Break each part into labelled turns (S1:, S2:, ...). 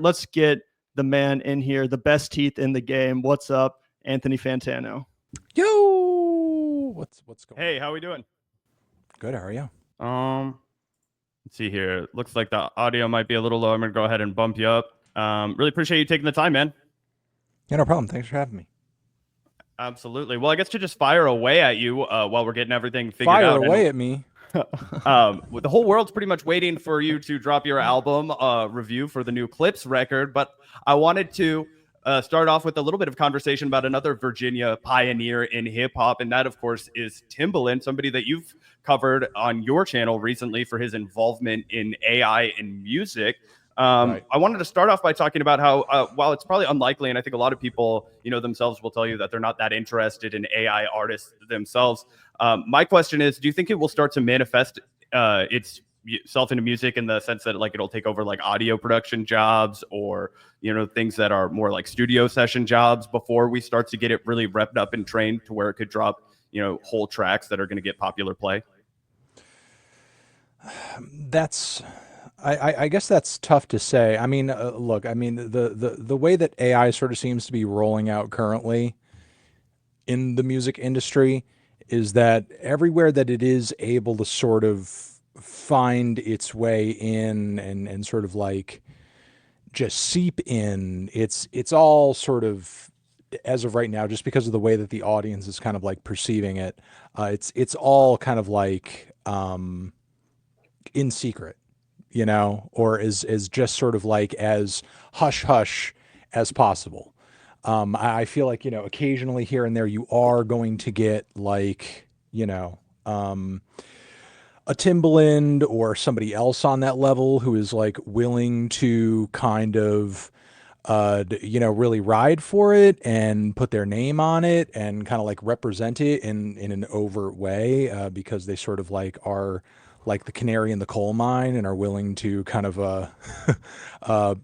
S1: Let's get the man in here, the best teeth in the game. What's up, Anthony Fantano?
S2: Yo, what's going on?
S1: Hey, how we doing?
S2: Good, how are you?
S1: Let's see here. Looks like the audio might be a little low. I'm gonna go ahead and bump you up. Really appreciate you taking the time, man.
S2: Yeah, no problem. Thanks for having me.
S1: Absolutely. Well, I guess to just fire away at you while we're getting everything figured
S2: Fire
S1: out.
S2: away at me.
S1: The whole world's pretty much waiting for you to drop your album review for the new Clipse record, but I wanted to start off with a little bit of conversation about another Virginia pioneer in hip hop, and that, of course, is Timbaland, somebody that you've covered on your channel recently for his involvement in AI in music.
S2: Right.
S1: I wanted to start off by talking about how, while it's probably unlikely, and I think a lot of people, themselves will tell you that they're not that interested in AI artists themselves. My question is, do you think it will start to manifest itself into music in the sense that like it'll take over like audio production jobs or, things that are more like studio session jobs before we start to get it really revved up and trained to where it could drop, whole tracks that are going to get popular play?
S2: I guess that's tough to say. I mean, look, I mean, the way that AI sort of seems to be rolling out currently in the music industry is that everywhere that it is able to sort of find its way in and sort of like just seep in, it's all sort of, as of right now, just because of the way that the audience is kind of like perceiving it, it's all kind of like in secret, or is just sort of like as hush hush as possible. I feel like, occasionally here and there you are going to get like, a Timbaland or somebody else on that level who is like willing to kind of, really ride for it and put their name on it and kind of like represent it in an overt way, because they sort of like are like the canary in the coal mine and are willing to kind of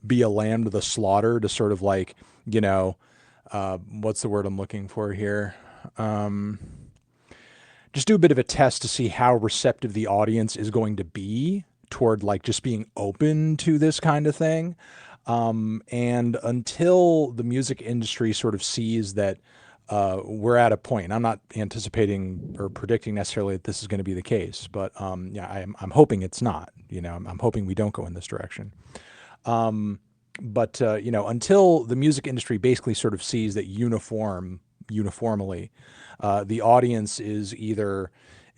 S2: be a lamb to the slaughter to sort of like, what's the word I'm looking for here? Just do a bit of a test to see how receptive the audience is going to be toward like just being open to this kind of thing. And until the music industry sort of sees that we're at a point, I'm not anticipating or predicting necessarily that this is going to be the case, but yeah, I'm hoping it's not. I'm hoping we don't go in this direction. But until the music industry basically sort of sees that uniformly, the audience is either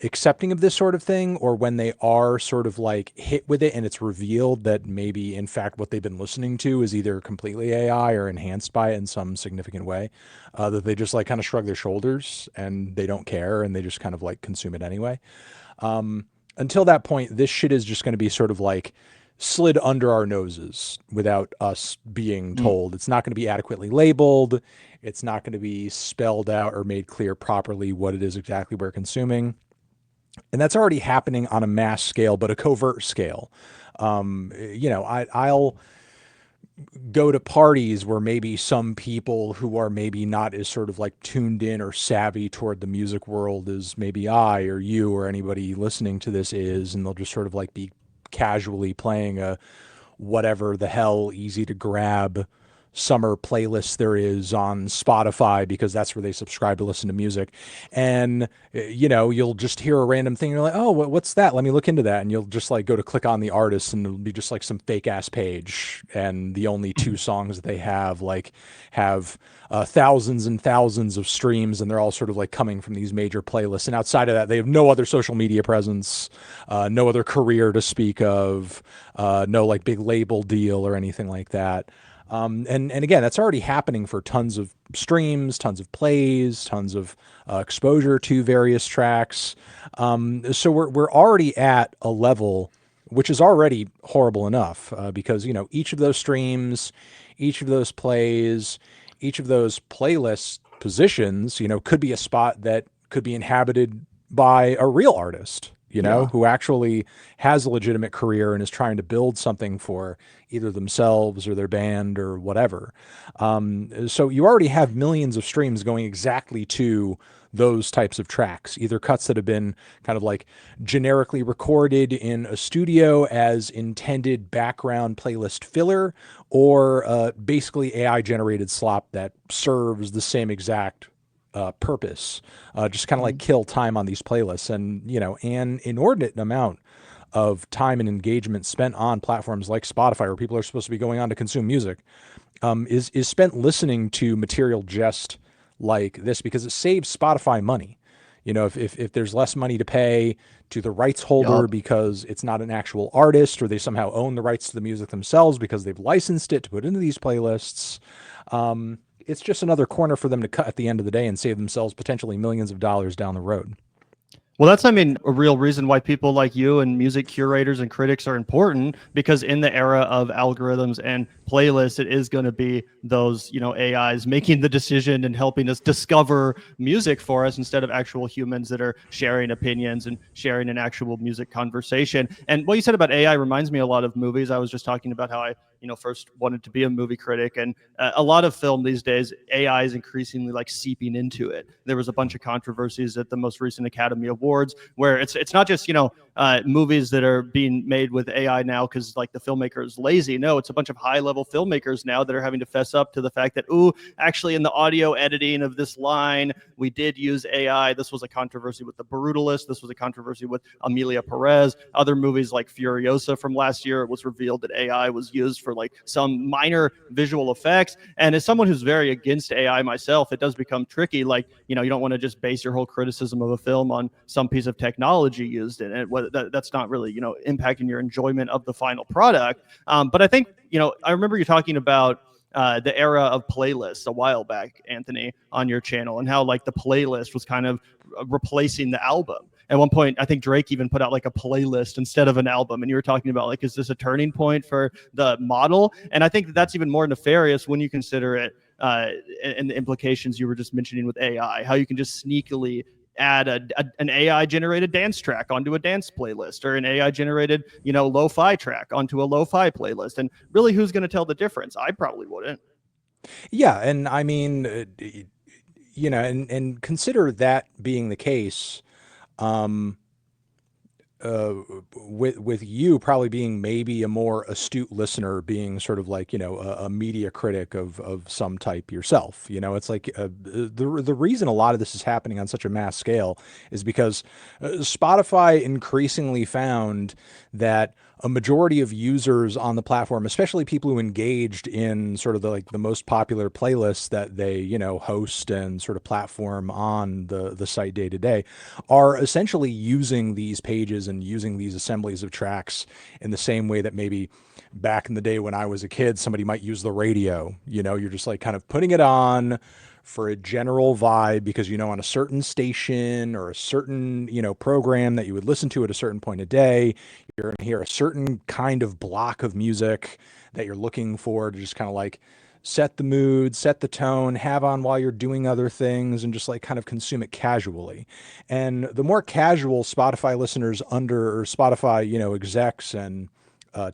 S2: accepting of this sort of thing, or when they are sort of like hit with it and it's revealed that maybe in fact what they've been listening to is either completely AI or enhanced by it in some significant way, that they just like kind of shrug their shoulders and they don't care and they just kind of like consume it anyway. Until that point, this shit is just going to be sort of like slid under our noses without us being told. It's not going to be adequately labeled. It's not going to be spelled out or made clear properly what it is exactly we're consuming. And that's already happening on a mass scale, but a covert scale. I'll go to parties where maybe some people who are maybe not as sort of like tuned in or savvy toward the music world as maybe I or you or anybody listening to this is, and they'll just sort of like be casually playing a whatever the hell easy to grab summer playlist there is on Spotify because that's where they subscribe to listen to music. And, you'll just hear a random thing. You're like, oh, what's that? Let me look into that. And you'll just like go to click on the artist and it'll be just like some fake ass page. And the only two songs that they have have thousands and thousands of streams, and they're all sort of like coming from these major playlists. And outside of that, they have no other social media presence, no other career to speak of, no like big label deal or anything like that. And again, that's already happening for tons of streams, tons of plays, tons of exposure to various tracks. So we're already at a level which is already horrible enough, because each of those streams, each of those plays, each of those playlist positions, could be a spot that could be inhabited by a real artist, who actually has a legitimate career and is trying to build something for either themselves or their band or whatever. So you already have millions of streams going exactly to those types of tracks, either cuts that have been kind of like generically recorded in a studio as intended background playlist filler, or basically AI generated slop that serves the same exact purpose, just kind of like kill time on these playlists. And, an inordinate amount of time and engagement spent on platforms like Spotify, where people are supposed to be going on to consume music, is spent listening to material just like this, because it saves Spotify money. If there's less money to pay to the rights holder
S3: Yup.
S2: because it's not an actual artist, or they somehow own the rights to the music themselves because they've licensed it to put into these playlists, it's just another corner for them to cut at the end of the day and save themselves potentially millions of dollars down the road.
S3: Well, that's, I mean, a real reason why people like you and music curators and critics are important, because in the era of algorithms and playlists, it is going to be those, AIs making the decision and helping us discover music for us, instead of actual humans that are sharing opinions and sharing an actual music conversation. And what you said about AI reminds me a lot of movies. I was just talking about how I first wanted to be a movie critic, and a lot of film these days, AI is increasingly like seeping into it. There was a bunch of controversies at the most recent Academy Awards where it's not just movies that are being made with AI now because like the filmmaker is lazy. No, it's a bunch of high level filmmakers now that are having to fess up to the fact that, actually in the audio editing of this line, we did use AI. This was a controversy with The Brutalist. This was a controversy with Amelia Perez. Other movies like Furiosa from last year, it was revealed that AI was used for like some minor visual effects. And as someone who's very against AI myself, it does become tricky. Like, you don't want to just base your whole criticism of a film on some piece of technology used in it. That's not really, impacting your enjoyment of the final product. But I think, I remember you talking about the era of playlists a while back, Anthony, on your channel, and how like the playlist was kind of replacing the album. At one point, I think Drake even put out like a playlist instead of an album. And you were talking about like, is this a turning point for the model? And I think that's even more nefarious when you consider it and the implications you were just mentioning with AI, how you can just sneakily add an AI generated dance track onto a dance playlist, or an AI generated, lo-fi track onto a lo-fi playlist. And really, who's going to tell the difference? I probably wouldn't.
S2: Yeah, and I mean, and consider that being the case, um, with you probably being maybe a more astute listener, being sort of like a media critic of some type yourself. It's like the reason a lot of this is happening on such a mass scale is because Spotify increasingly found that a majority of users on the platform, especially people who engaged in sort of the most popular playlists that they host and sort of platform on the site day to day, are essentially using these pages and using these assemblies of tracks in the same way that maybe back in the day when I was a kid, somebody might use the radio. You're just like kind of putting it on for a general vibe because, on a certain station or a certain, program that you would listen to at a certain point of day, you're going to hear a certain kind of block of music that you're looking for to just kind of like set the mood, set the tone, have on while you're doing other things, and just like kind of consume it casually. And the more casual Spotify listeners or Spotify, execs and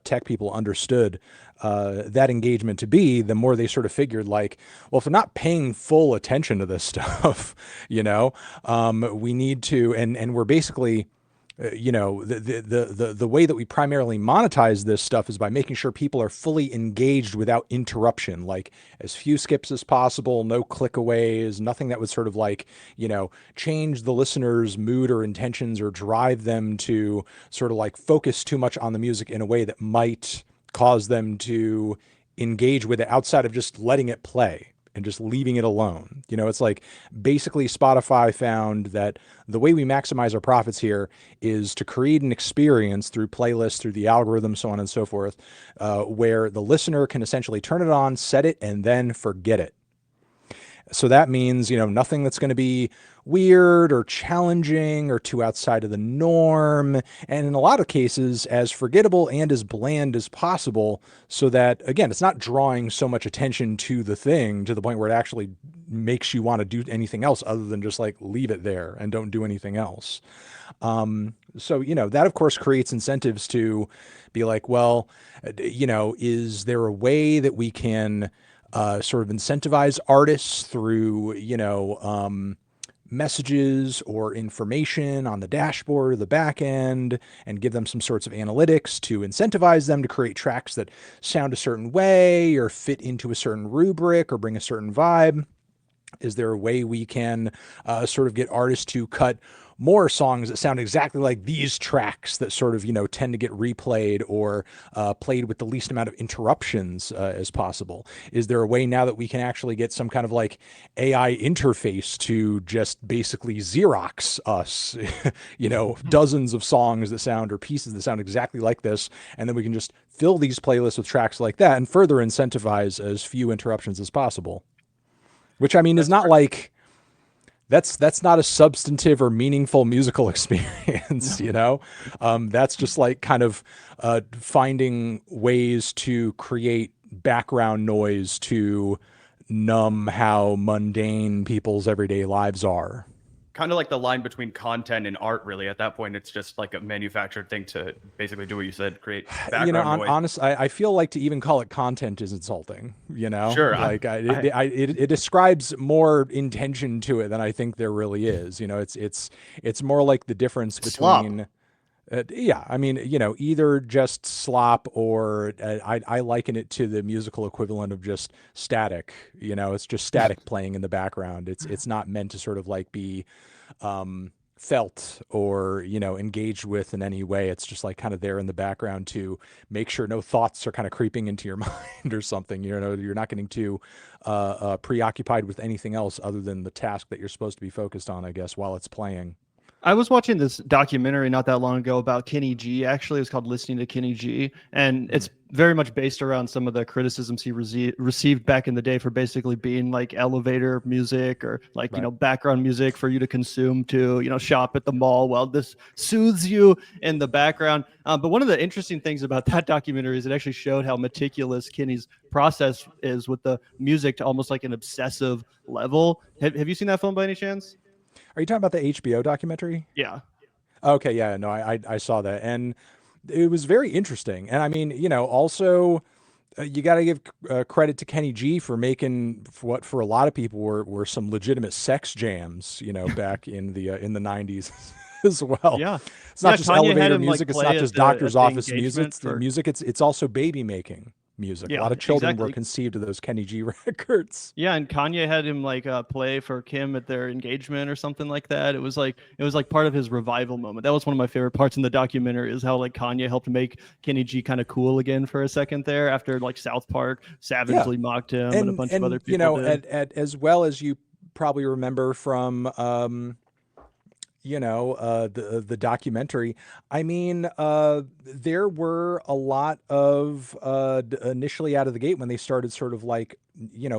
S2: tech people understood that engagement to be, the more they sort of figured like, well, if they're not paying full attention to this stuff, we need to, and we're basically, the way that we primarily monetize this stuff is by making sure people are fully engaged without interruption, like as few skips as possible, no clickaways, nothing that would sort of like, change the listener's mood or intentions or drive them to sort of like focus too much on the music in a way that might cause them to engage with it outside of just letting it play and just leaving it alone. It's like basically Spotify found that the way we maximize our profits here is to create an experience through playlists, through the algorithm, so on and so forth, where the listener can essentially turn it on, set it, and then forget it. So that means, nothing that's going to be weird or challenging or too outside of the norm. And in a lot of cases, as forgettable and as bland as possible, so that, again, it's not drawing so much attention to the thing to the point where it actually makes you want to do anything else other than just like leave it there and don't do anything else. So, that of course creates incentives to be like, well, is there a way that we can sort of incentivize artists through, messages or information on the dashboard or the back end and give them some sorts of analytics to incentivize them to create tracks that sound a certain way or fit into a certain rubric or bring a certain vibe? Is there a way we can sort of get artists to cut more songs that sound exactly like these tracks that sort of, tend to get replayed or played with the least amount of interruptions as possible? Is there a way now that we can actually get some kind of like AI interface to just basically Xerox us, dozens of songs that sound or pieces that sound exactly like this, and then we can just fill these playlists with tracks like that and further incentivize as few interruptions as possible? Which, I mean, is not like that's not a substantive or meaningful musical experience, That's just like kind of finding ways to create background noise to numb how mundane people's everyday lives are.
S1: Kind of like the line between content and art, really. At that point, it's just like a manufactured thing to basically do what you said, create background noise.
S2: Honest, I feel like to even call it content is insulting,
S1: Sure.
S2: Like it describes more intention to it than I think there really is. It's more like the difference between I mean, either just slop or I liken it to the musical equivalent of just static. It's just static playing in the background. It's not meant to sort of like be felt or engaged with in any way. It's just like kind of there in the background to make sure no thoughts are kind of creeping into your mind or something. You're not getting too preoccupied with anything else other than the task that you're supposed to be focused on, I guess, while it's playing.
S3: I was watching this documentary not that long ago about Kenny G. Actually, it's called Listening to Kenny G. And it's very much based around some of the criticisms he received back in the day for basically being like elevator music or like, background music for you to consume to, shop at the mall while this soothes you in the background. But one of the interesting things about that documentary is it actually showed how meticulous Kenny's process is with the music to almost like an obsessive level. Have you seen that film by any chance?
S2: Are you talking about the HBO documentary?
S3: Yeah.
S2: Okay, yeah, no, I saw that, and it was very interesting. And I mean, also you got to give credit to Kenny G for making what for a lot of people were some legitimate sex jams, back in the 90s as well.
S3: Yeah,
S2: it's not just
S3: Kanye
S2: elevator music. It's not just doctor's office music. It's also baby making music.
S3: Yeah,
S2: a lot of children
S3: exactly.
S2: were conceived of those Kenny G records.
S3: Yeah, and Kanye had him like play for Kim at their engagement or something like that. It was like part of his revival moment. That was one of my favorite parts in the documentary, is how like Kanye helped make Kenny G kind of cool again for a second there after like South Park savagely mocked him and a bunch of other people did.
S2: As well as you probably remember from the documentary. I mean, there were a lot of initially out of the gate when they started sort of like,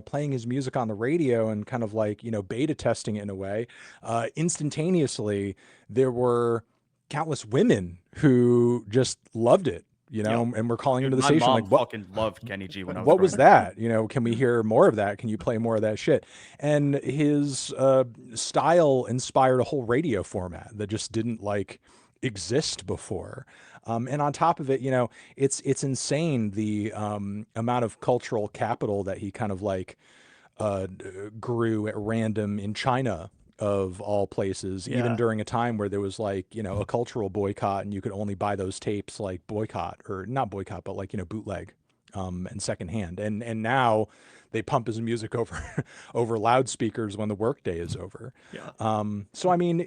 S2: playing his music on the radio and kind of like, beta testing it in a way. Instantaneously, there were countless women who just loved it. And we're calling into the station like,
S1: "What?" Fucking loved Kenny G when I was.
S2: What was that? Can we hear more of that? Can you play more of that shit? And his style inspired a whole radio format that just didn't like exist before. And on top of it, it's insane the amount of cultural capital that he kind of like grew at random in China, of all places, even during a time where there was like, a cultural boycott and you could only buy those tapes like boycott or not boycott, but like, bootleg and secondhand. And now they pump his music over loudspeakers when the workday is over.
S3: Yeah.
S2: So, I mean,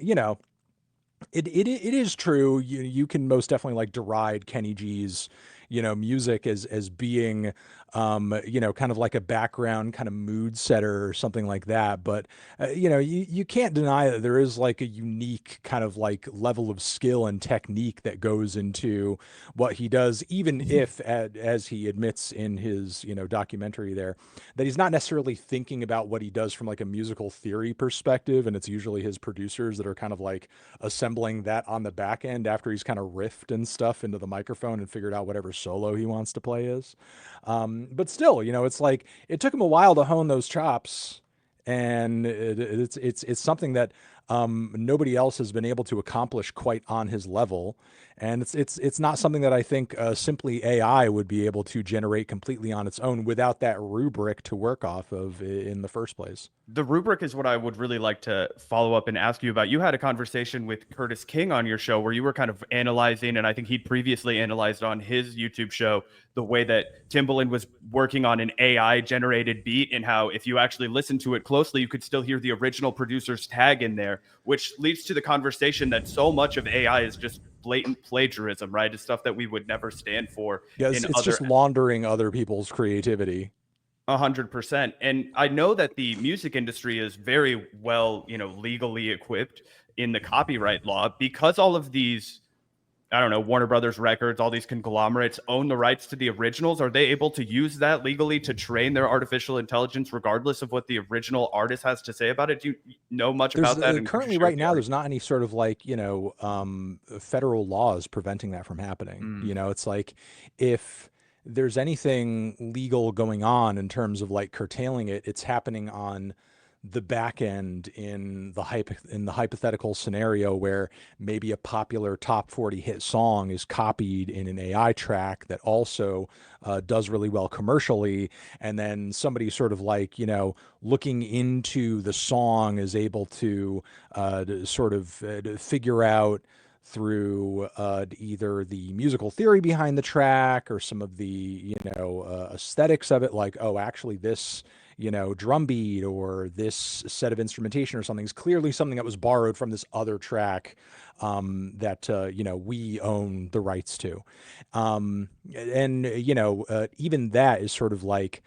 S2: it is true. You can most definitely like deride Kenny G's, music as being, kind of like a background kind of mood setter or something like that. But, you can't deny that there is like a unique kind of like level of skill and technique that goes into what he does, even if, as he admits in his, documentary there, that he's not necessarily thinking about what he does from like a musical theory perspective. And it's usually his producers that are kind of like assembling that on the back end after he's kind of riffed and stuff into the microphone and figured out whatever solo he wants to play is. But still, it's like it took him a while to hone those chops, and it's something that nobody else has been able to accomplish quite on his level. And it's not something that I think simply AI would be able to generate completely on its own without that rubric to work off of in the first place.
S1: The rubric is what I would really like to follow up and ask you about. You had a conversation with Curtis King on your show where you were kind of analyzing, and I think he'd previously analyzed on his YouTube show, the way that Timbaland was working on an AI generated beat, and how if you actually listen to it closely, you could still hear the original producer's tag in there, which leads to the conversation that so much of AI is just blatant plagiarism, right? It's stuff that we would never stand for.
S2: Yeah,
S1: in
S2: it's
S1: other
S2: just laundering other people's creativity.
S1: 100%. And I know that the music industry is very well, legally equipped in the copyright law because all of these, I don't know, Warner Brothers Records, all these conglomerates own the rights to the originals. Are they able to use that legally to train their artificial intelligence regardless of what the original artist has to say about it? Do you know much
S2: There's
S1: about that? And could you
S2: currently
S1: share
S2: right
S1: the
S2: now,
S1: argument?
S2: there's not any sort of like, federal laws preventing that from happening. It's like if there's anything legal going on in terms of like curtailing it, it's happening on the back end in the hypothetical scenario where maybe a popular top 40 hit song is copied in an AI track that also does really well commercially, and then somebody sort of like looking into the song is able to sort of figure out through either the musical theory behind the track or some of the aesthetics of it, like, oh, actually this drum beat or this set of instrumentation or something is clearly something that was borrowed from this other track that we own the rights to. Even that is sort of like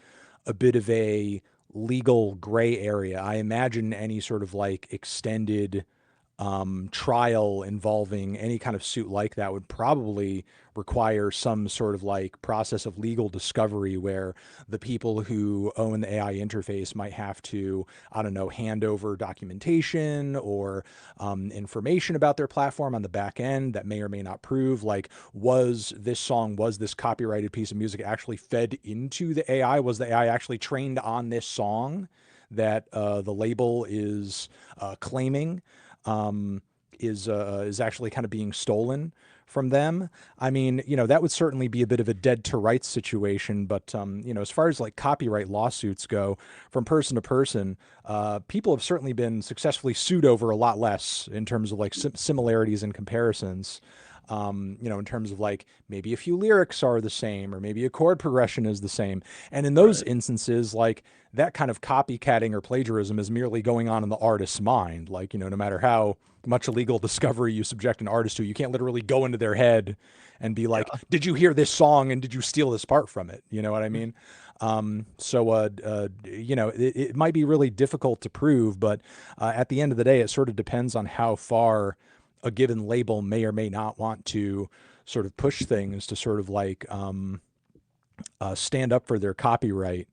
S2: a bit of a legal gray area. I imagine any sort of like extended trial involving any kind of suit like that would probably require some sort of like process of legal discovery where the people who own the AI interface might have to, I don't know, hand over documentation or information about their platform on the back end that may or may not prove like, was this copyrighted piece of music actually fed into the AI? Was the AI actually trained on this song that the label is claiming is actually kind of being stolen from them? I mean, that would certainly be a bit of a dead to rights situation. But, as far as like copyright lawsuits go from person to person, people have certainly been successfully sued over a lot less in terms of like similarities and comparisons. In terms of like maybe a few lyrics are the same or maybe a chord progression is the same. And in those instances, like that kind of copycatting or plagiarism is merely going on in the artist's mind. Like, no matter how much illegal discovery you subject an artist to, you can't literally go into their head and be like, did you hear this song and did you steal this part from it? You know what I mean? It might be really difficult to prove, but at the end of the day, it sort of depends on how far a given label may or may not want to sort of push things to sort of like stand up for their copyright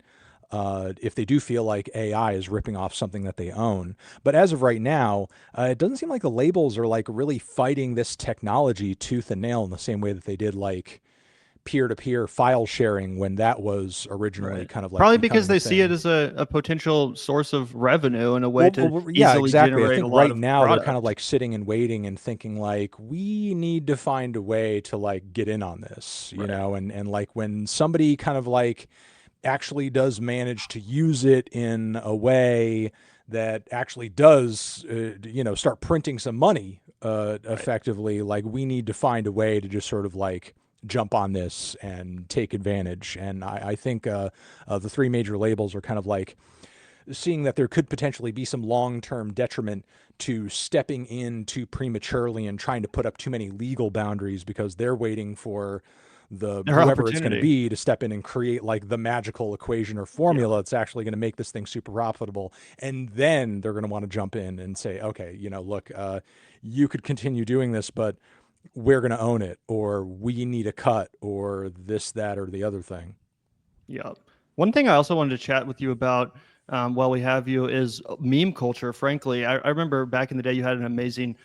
S2: if they do feel like AI is ripping off something that they own. But as of right now, it doesn't seem like the labels are like really fighting this technology tooth and nail in the same way that they did like peer-to-peer file sharing when that was originally kind of like
S3: probably because they
S2: becoming a
S3: see it
S2: thing.
S3: as a potential source of revenue and a way to
S2: Yeah,
S3: easily
S2: exactly. I
S3: generate
S2: think
S3: a lot
S2: right
S3: of
S2: now they're kind
S3: product.
S2: of like sitting and waiting and thinking like, we need to find a way to like get in on this, and like when somebody kind of like actually does manage to use it in a way that actually does, start printing some money effectively, like we need to find a way to just sort of like jump on this and take advantage. And I think the three major labels are kind of like seeing that there could potentially be some long-term detriment to stepping in too prematurely and trying to put up too many legal boundaries because they're waiting for the
S3: Their
S2: whoever it's going to
S3: opportunity.
S2: be to step in and create like the magical equation or formula that's actually going to make this thing super profitable. And then they're going to want to jump in and say, okay, look, you could continue doing this, but we're going to own it, or we need a cut, or this, that, or the other thing.
S3: Yeah. One thing I also wanted to chat with you about while we have you is meme culture. Frankly, I remember back in the day you had an amazing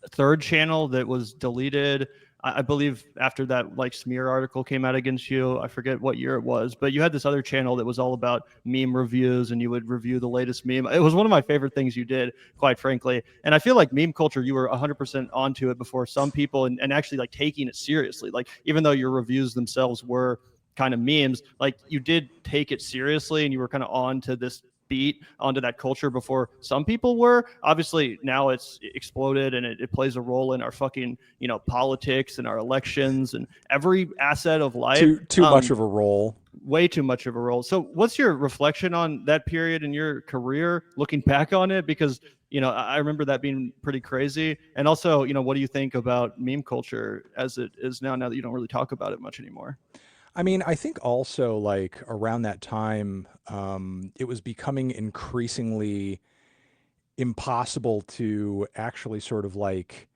S3: third channel that was deleted. I believe after that like smear article came out against you, I forget what year it was, but you had this other channel that was all about meme reviews, and you would review the latest meme. It was one of my favorite things you did, quite frankly. And I feel like meme culture, you were 100% onto it before some people, and actually like taking it seriously. Like even though your reviews themselves were kind of memes, like you did take it seriously, and you were kind of on to this beat, onto that culture before some people were. Obviously now it's exploded, and it plays a role in our fucking, you know, politics and our elections and every asset of life.
S2: Too much of a role.
S3: Way too much of a role. So what's your reflection on that period in your career, looking back on it? Because, you know, I remember that being pretty crazy. And also, you know, what do you think about meme culture as it is now that you don't really talk about it much anymore?
S2: I mean, I think also like around that time, it was becoming increasingly impossible to actually sort of like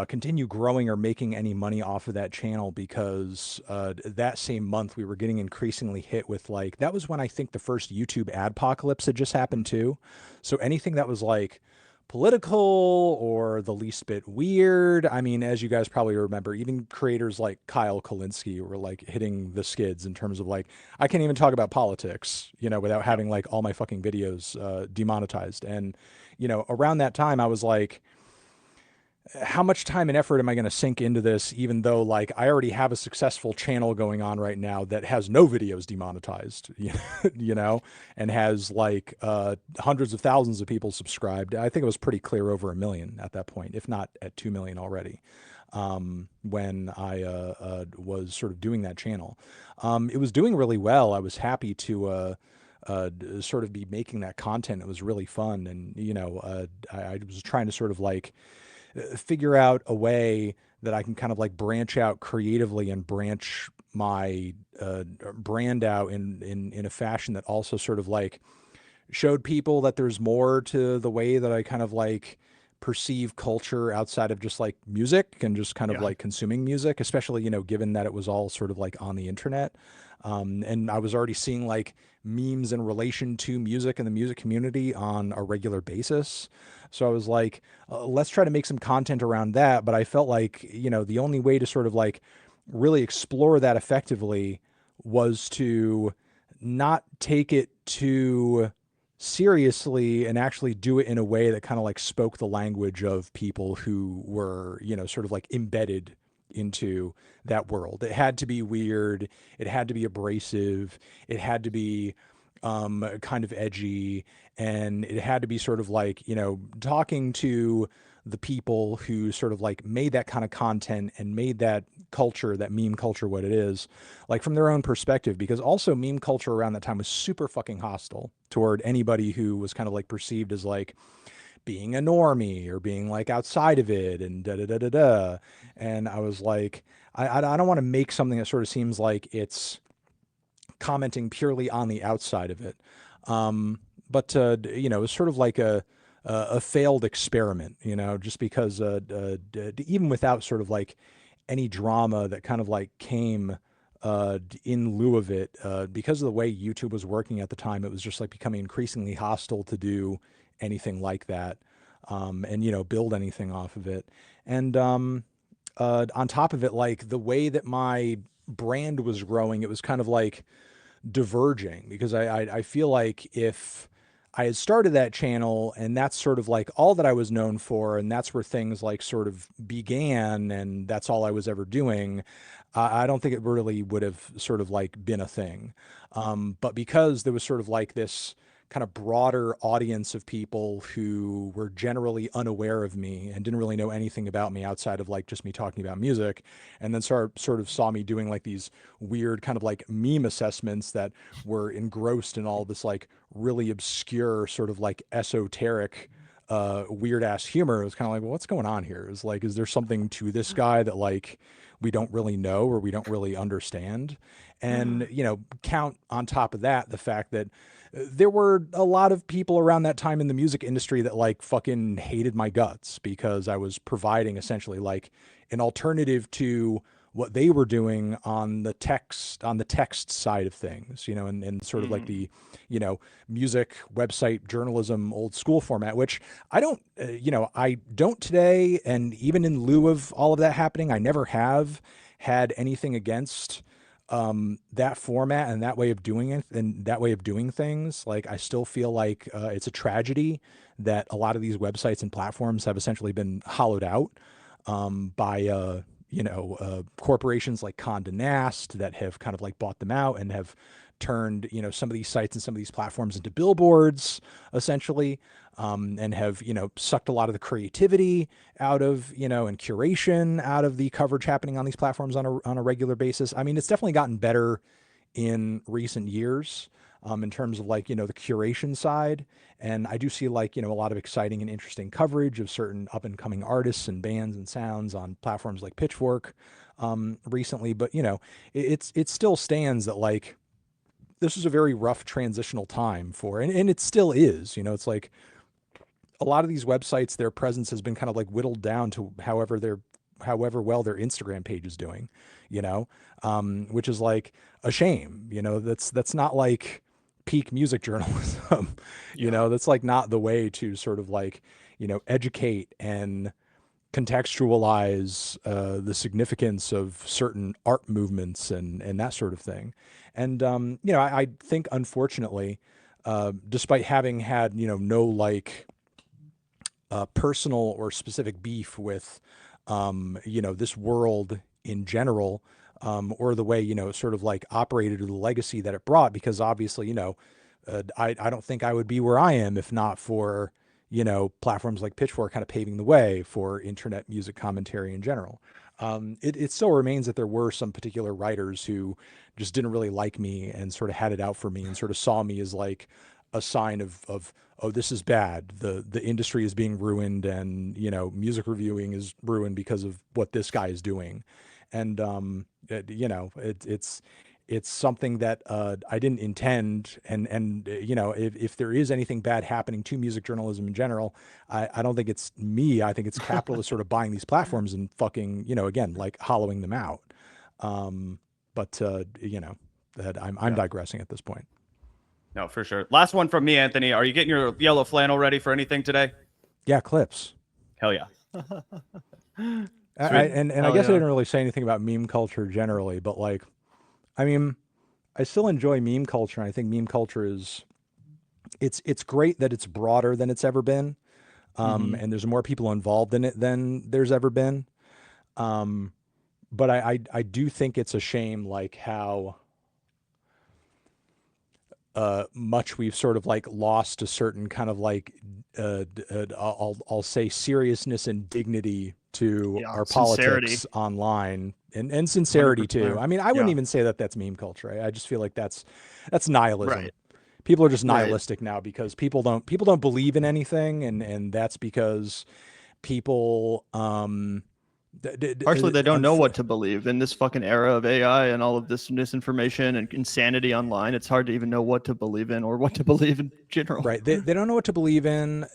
S2: continue growing or making any money off of that channel, because that same month we were getting increasingly hit with like, that was when I think the first YouTube adpocalypse had just happened too. So anything that was like political or the least bit weird. I mean, as you guys probably remember, even creators like Kyle Kalinske were like hitting the skids in terms of like, I can't even talk about politics, you know, without having like all my fucking videos demonetized. And, you know, around that time I was like, how much time and effort am I going to sink into this, even though like I already have a successful channel going on right now that has no videos demonetized, you know, and has like hundreds of thousands of people subscribed. I think it was pretty clear over 1 million at that point, if not at 2 million already, when I was sort of doing that channel. It was doing really well. I was happy to sort of be making that content. It was really fun. And, you know, I was trying to sort of like figure out a way that I can kind of like branch out creatively and branch my brand out in a fashion that also sort of like showed people that there's more to the way that I kind of like perceive culture outside of just like music and just kind of like consuming music, especially, you know, given that it was all sort of like on the internet. And I was already seeing like memes in relation to music and the music community on a regular basis. So I was like, let's try to make some content around that. But I felt like, you know, the only way to sort of like really explore that effectively was to not take it too seriously and actually do it in a way that kind of like spoke the language of people who were, you know, sort of like embedded into that world. It had to be weird. It had to be abrasive. It had to be kind of edgy, and it had to be sort of like, you know, talking to the people who sort of like made that kind of content and made that culture, that meme culture, what it is, like from their own perspective. Because also meme culture around that time was super fucking hostile toward anybody who was kind of like perceived as like being a normie or being like outside of it and da da da da da. And I was like, I don't want to make something that sort of seems like it's commenting purely on the outside of it. But you know, it was sort of like a failed experiment, you know, just because even without sort of like any drama that kind of like came in lieu of it, because of the way YouTube was working at the time, it was just like becoming increasingly hostile to do anything like that, and, you know, build anything off of it. And on top of it, like the way that my brand was growing, it was kind of like diverging, because I feel like if I had started that channel and that's sort of like all that I was known for, and that's where things like sort of began, and that's all I was ever doing, I don't think it really would have sort of like been a thing. But because there was sort of like this kind of broader audience of people who were generally unaware of me and didn't really know anything about me outside of like just me talking about music, and then sort of saw me doing like these weird kind of like meme assessments that were engrossed in all this like really obscure sort of like esoteric weird ass humor. It was kind of like, well, what's going on here? Is like, is there something to this guy that like we don't really know or we don't really understand? And, you know, count on top of that the fact that there were a lot of people around that time in the music industry that like fucking hated my guts because I was providing essentially like an alternative to what they were doing on the text side of things, you know, and sort of like the, you know, music website journalism old school format, which I don't, you know, I don't today. And even in lieu of all of that happening, I never have had anything against that format and that way of doing it and that way of doing things. Like, I still feel like it's a tragedy that a lot of these websites and platforms have essentially been hollowed out by you know, corporations like Condé Nast that have kind of like bought them out and have turned, you know, some of these sites and some of these platforms into billboards essentially, and have, you know, sucked a lot of the creativity out of, you know, and curation out of the coverage happening on these platforms on a regular basis. I mean, it's definitely gotten better in recent years in terms of like, you know, the curation side. And I do see like, you know, a lot of exciting and interesting coverage of certain up and coming artists and bands and sounds on platforms like Pitchfork recently. But, you know, it still stands that like, this was a very rough transitional time for, and it still is, you know, it's like a lot of these websites, their presence has been kind of like whittled down to however well their Instagram page is doing, you know, which is like a shame, you know, that's not like peak music journalism, you know, that's like not the way to sort of like, you know, educate and contextualize the significance of certain art movements and that sort of thing. And, you know, I think unfortunately, despite having had, you know, no like personal or specific beef with, you know, this world in general, or the way, you know, sort of like operated or the legacy that it brought, because obviously, you know, I don't think I would be where I am if not for, you know, platforms like Pitchfork kind of paving the way for internet music commentary in general. It still remains that there were some particular writers who just didn't really like me and sort of had it out for me and sort of saw me as like a sign of oh, this is bad. The industry is being ruined, and, you know, music reviewing is ruined because of what this guy is doing. And you know, it's something that I didn't intend. And you know, if there is anything bad happening to music journalism in general, I don't think it's me. I think it's capitalists sort of buying these platforms and fucking, you know, again, like hollowing them out. But you know, that I'm digressing at this point.
S1: No, for sure. Last one from me, Anthony. Are you getting your yellow flannel ready for anything today?
S2: Yeah, Clipse.
S1: Hell yeah.
S2: And I guess I didn't really say anything about meme culture generally, but like, I mean, I still enjoy meme culture. And I think meme culture is, it's great that it's broader than it's ever been. And there's more people involved in it than there's ever been. But I do think it's a shame, like how much we've sort of like lost a certain kind of like I'll say seriousness and dignity to our politics online, and sincerity 100%. Too. I mean, I wouldn't even say that that's meme culture. I just feel like that's nihilism. Right. People are just nihilistic now because people don't believe in anything, and that's because people
S3: partially they don't know what to believe in this fucking era of AI and all of this misinformation and insanity online. It's hard to even know what to believe in or what to believe in general.
S2: Right. They don't know what to believe in.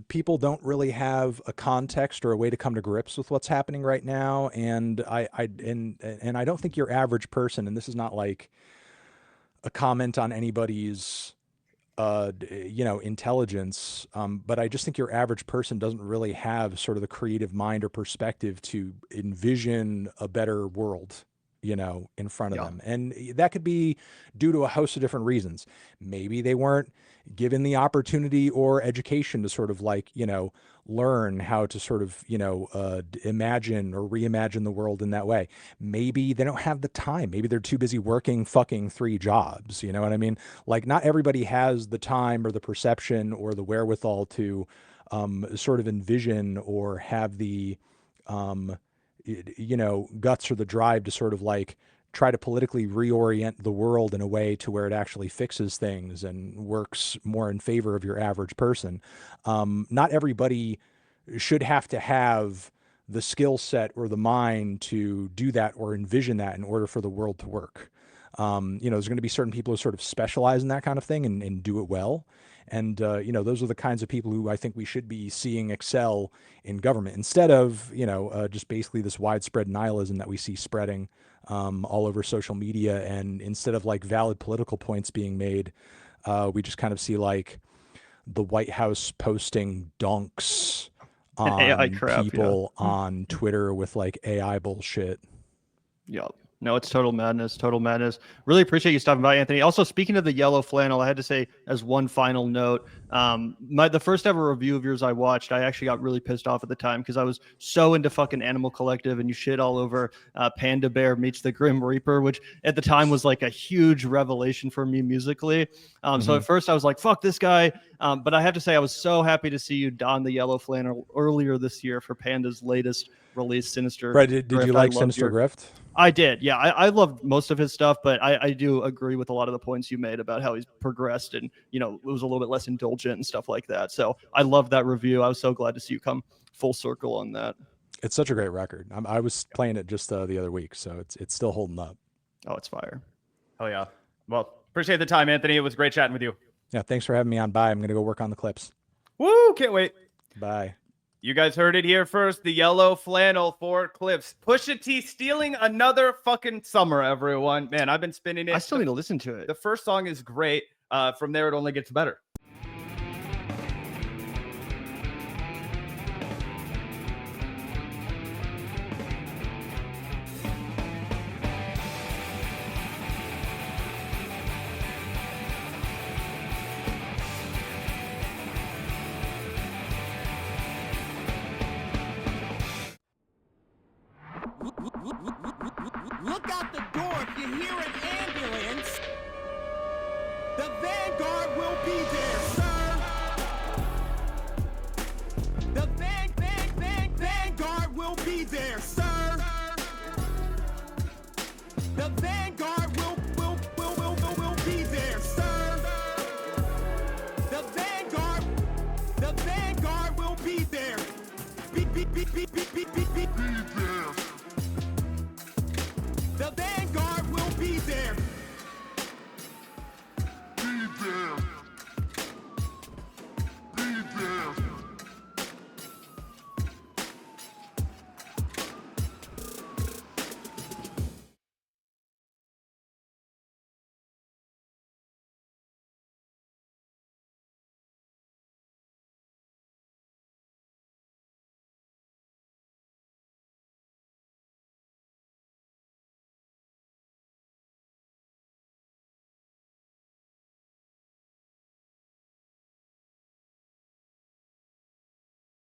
S2: People don't really have a context or a way to come to grips with what's happening right now. And I don't think your average person, and this is not like a comment on anybody's you know, intelligence. But I just think your average person doesn't really have sort of the creative mind or perspective to envision a better world, you know, in front of them. And that could be due to a host of different reasons. Maybe they weren't given the opportunity or education to sort of like, you know, learn how to sort of, you know, imagine or reimagine the world in that way. Maybe they don't have the time. Maybe they're too busy working fucking 3 jobs. You know what I mean? Like, not everybody has the time or the perception or the wherewithal to sort of envision or have the, you know, guts or the drive to sort of like try to politically reorient the world in a way to where it actually fixes things and works more in favor of your average person. Not everybody should have to have the skill set or the mind to do that or envision that in order for the world to work. There's going to be certain people who sort of specialize in that kind of thing and do it well. And, those are the kinds of people who I think we should be seeing excel in government instead of, just basically this widespread nihilism that we see spreading all over social media. And instead of like valid political points being made, we just kind of see like the White House posting dunks
S3: And AI
S2: on
S3: crap,
S2: people on Twitter with like AI bullshit.
S3: Yep. No, it's total madness. Total madness. Really appreciate you stopping by, Anthony. Also, speaking of the yellow flannel, I had to say as one final note, the first ever review of yours I watched, I actually got really pissed off at the time because I was so into fucking Animal Collective and you shit all over Panda Bear meets the Grim Reaper, which at the time was like a huge revelation for me musically. So at first I was like, fuck this guy. But I have to say I was so happy to see you don the yellow flannel earlier this year for Panda's latest release, Sinister.
S2: Right. Did you like Sinister Grift?
S3: I did. Yeah, I loved most of his stuff, but I do agree with a lot of the points you made about how he's progressed and, it was a little bit less indulgent and stuff like that. So I loved that review. I was so glad to see you come full circle on that.
S2: It's such a great record. I was playing it just the other week, so it's still holding up.
S3: Oh, it's fire.
S1: Oh, yeah. Well, appreciate the time, Anthony. It was great chatting with you.
S2: Yeah, thanks for having me on. Bye. I'm going to go work on the clips.
S1: Woo, can't wait.
S2: Bye.
S1: You guys heard it here first. The yellow flannel for Clipse. Pusha T stealing another fucking summer, everyone. Man, I've been spinning it.
S3: I still need to listen to it.
S1: The first song is great. From there, it only gets better.